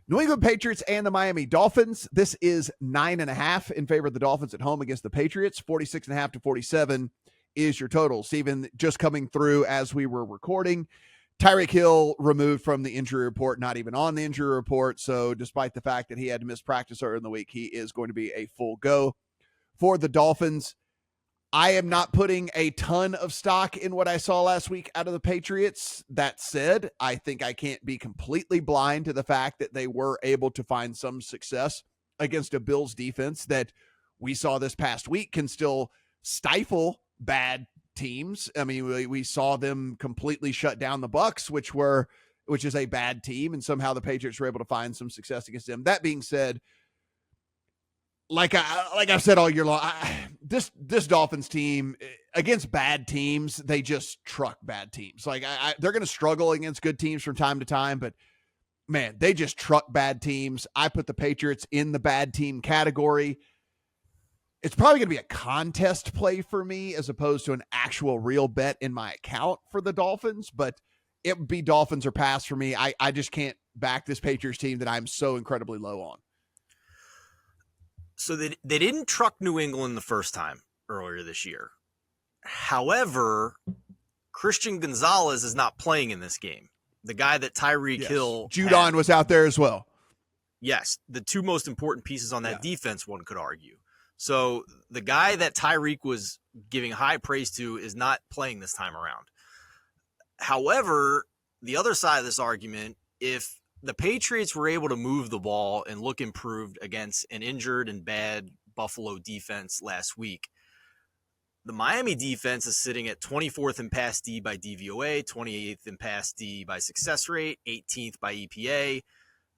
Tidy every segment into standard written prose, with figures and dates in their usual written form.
New England Patriots and the Miami Dolphins. This is 9.5 in favor of the Dolphins at home against the Patriots. 46.5 to 47 is your total. Stephen, just coming through as we were recording, Tyreek Hill removed from the injury report, not even on the injury report. So despite the fact that he had to miss practice earlier in the week, he is going to be a full go for the Dolphins. I am not putting a ton of stock in what I saw last week out of the Patriots. That said, I think I can't be completely blind to the fact that they were able to find some success against a Bills defense that we saw this past week can still stifle bad teams. I mean, we saw them completely shut down the Bucs, which is a bad team, and somehow the Patriots were able to find some success against them. That being said, like I've said all year long, this Dolphins team against bad teams, they just truck bad teams. Like they're going to struggle against good teams from time to time, but man, they just truck bad teams. I put the Patriots in the bad team category. It's probably going to be a contest play for me as opposed to an actual real bet in my account for the Dolphins, but it would be Dolphins or pass for me. I just can't back this Patriots team that I'm so incredibly low on. So they didn't truck New England the first time earlier this year. However, Christian Gonzalez is not playing in this game. The guy that Tyreek Hill Judon was out there as well. Yes, the two most important pieces on that defense, one could argue. So the guy that Tyreek was giving high praise to is not playing this time around. However, the other side of this argument, if the Patriots were able to move the ball and look improved against an injured and bad Buffalo defense last week, the Miami defense is sitting at 24th in pass D by DVOA, 28th in pass D by success rate, 18th by EPA.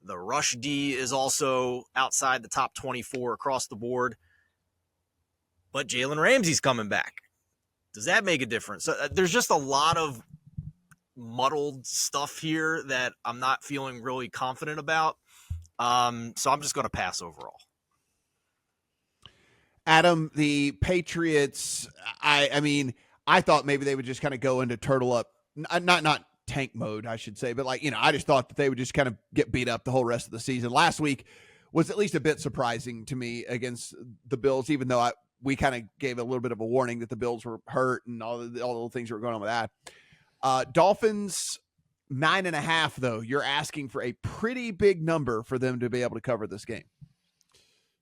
The rush D is also outside the top 24 across the board. But Jalen Ramsey's coming back. Does that make a difference? So there's just a lot of muddled stuff here that I'm not feeling really confident about. So I'm just going to pass overall. Adam, the Patriots, I mean, I thought maybe they would just kind of go into turtle up, not tank mode, I should say, but I just thought that they would just kind of get beat up the whole rest of the season. Last week was at least a bit surprising to me against the Bills, even though we kind of gave a little bit of a warning that the Bills were hurt and all the things that were going on with that. Dolphins 9.5, though. You're asking for a pretty big number for them to be able to cover this game.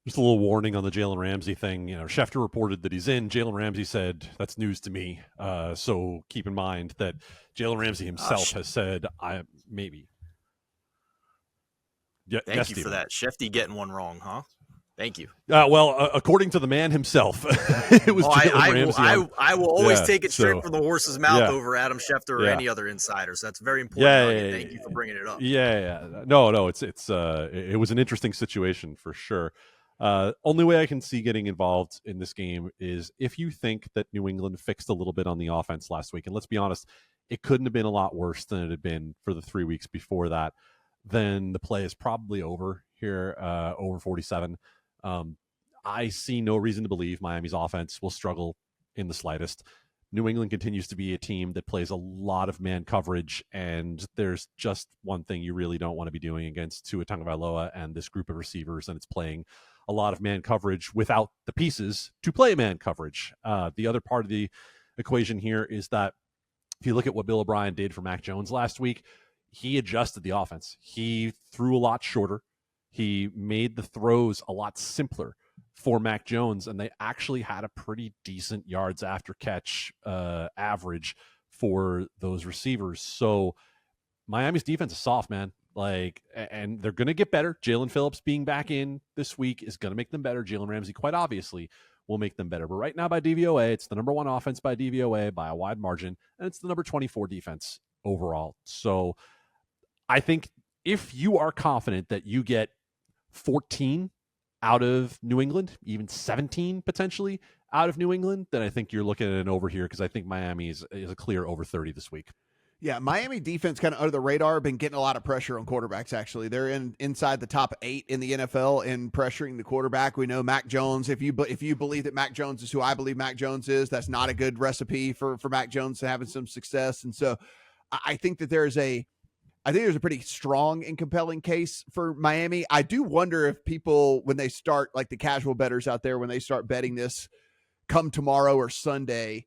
Just a little warning on the Jalen Ramsey thing. Schefter reported that he's in. Jalen Ramsey said, that's news to me. So keep in mind that Jalen Ramsey himself has said, I maybe. Yeah, Thank you for that. Shefty getting one wrong, huh? Thank you. According to the man himself, it was Jalen Ramsey. I will always take it straight from the horse's mouth over Adam Schefter or any other insider. So that's very important. Thank you for bringing it up. No, it was an interesting situation for sure. Only way I can see getting involved in this game is if you think that New England fixed a little bit on the offense last week. And let's be honest, it couldn't have been a lot worse than it had been for the 3 weeks before that. Then the play is probably over here, over 47. I see no reason to believe Miami's offense will struggle in the slightest. New England continues to be a team that plays a lot of man coverage, and there's just one thing you really don't want to be doing against Tua Tagovailoa and this group of receivers, and it's playing a lot of man coverage without the pieces to play man coverage. The other part of the equation here is that if you look at what Bill O'Brien did for Mac Jones last week, he adjusted the offense. He threw a lot shorter. He made the throws a lot simpler for Mac Jones, and they actually had a pretty decent yards after catch average for those receivers. So Miami's defense is soft, man. And they're going to get better. Jalen Phillips being back in this week is going to make them better. Jalen Ramsey, quite obviously, will make them better. But right now by DVOA, it's the number 1 offense by DVOA by a wide margin, and it's the number 24 defense overall. So I think if you are confident that you get 14 out of New England, even 17 potentially out of New England, then I think you're looking at an over here because I think Miami is a clear over 30 this week. Yeah, Miami defense kind of under the radar, been getting a lot of pressure on quarterbacks, actually. They're inside the top 8 in the NFL in pressuring the quarterback. We know Mac Jones, if you believe that Mac Jones is who I believe Mac Jones is, that's not a good recipe for Mac Jones to having some success. And so I think that there's a I think there's a pretty strong and compelling case for Miami. I do wonder if people, when they start, like the casual bettors out there, when they start betting this come tomorrow or Sunday,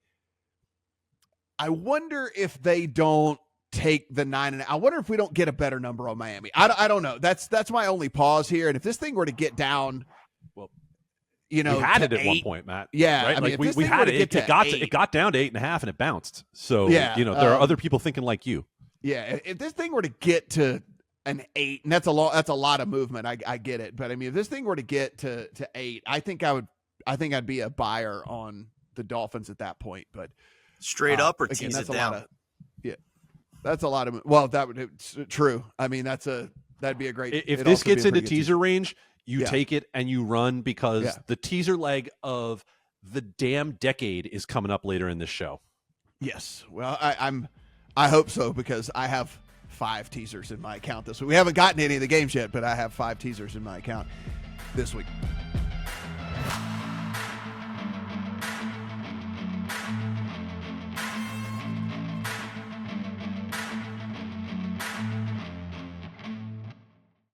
I wonder if they don't take the 9.5. I wonder if we don't get a better number on Miami. I don't know. That's my only pause here. And if this thing were to get down, well, we had it at 8, one point, Matt. Yeah, right? I mean, like we had it. It got down to 8.5 and it bounced. So yeah, there are other people thinking like you. Yeah, if this thing were to get to an 8, and that's a lot of movement. I get it, but I mean, if this thing were to get to 8, I think I'd be a buyer on the Dolphins at that point. But straight up or again, tease that's it down. That's a lot of. Well, it's true. I mean, that'd be a great. If this gets into teaser range, you take it and you run, because the teaser leg of the damn decade is coming up later in this show. Yes. Well, I hope so, because I have 5 teasers in my account this week. We haven't gotten any of the games yet, but I have 5 teasers in my account this week.